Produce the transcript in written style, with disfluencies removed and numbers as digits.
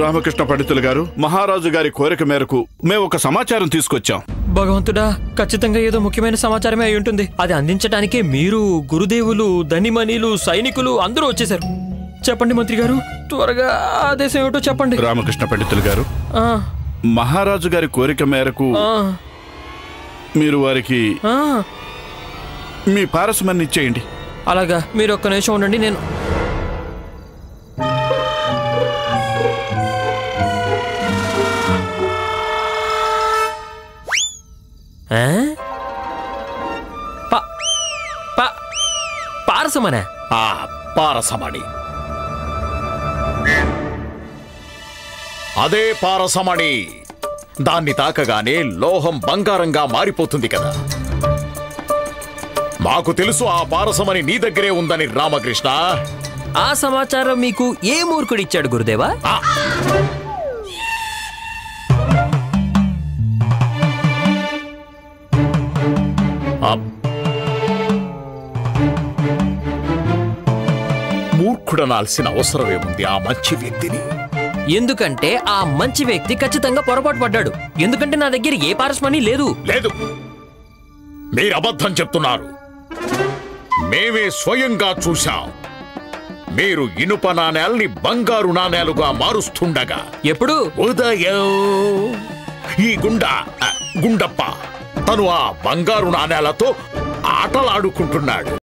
రామకృష్ణ పండితులు గారు, మహారాజు గారి కోరిక మేరకు మేము ఒక సమాచారం తీసుకొచ్చాం. భగవంతుడా, ఖచ్చితంగా ఏదో ముఖ్యమైన సమాచారమే అయి ఉంటుంది. అది అందించడానికే మీరు, గురుదేవులు, ధనిమణిలు, సైనికులు అందరూ వచ్చేశారు. చెప్పండి మంత్రి గారు, త్వరగా ఆదేశం ఏమిటో చెప్పండి. రామకృష్ణ పండితులు గారు, మహారాజు గారి కోరిక మేరకు మీరు వారికి మీ పారసమని ఇచ్చేయండి. అలాగా, మీరు ఒక్క నిమిషం ఉండండి. నేను పారసమనే పారసమణి, అదే పారసమణి. దాన్ని తాకగానే లోహం బంగారంగా మారిపోతుంది కదా. మాకు తెలుసు ఆ పారసమణి నీ దగ్గరే ఉందని రామకృష్ణ. ఆ సమాచారం మీకు ఏ మూర్ఖుడిచ్చాడు గురుదేవా? మూర్ఖుడనాల్సిన అవసరమేముంది ఆ మంచి వ్యక్తిని? ఎందుకంటే ఆ మంచి వ్యక్తి ఖచ్చితంగా పొరపాటు పడ్డాడు. ఎందుకంటే నా దగ్గర ఏ పారసమణి లేదు. లేదు, మీరు అబద్ధం చెప్తున్నారు. మేమే స్వయంగా చూశాం. మీరు ఇనుప నాణేల్ని బంగారు నాణేలుగా మారుస్తుండగా. ఎప్పుడు? ఉదయం. ఈ గుండప్ప తను ఆ బంగారు నాణేలతో ఆటలాడుకుంటున్నాడు.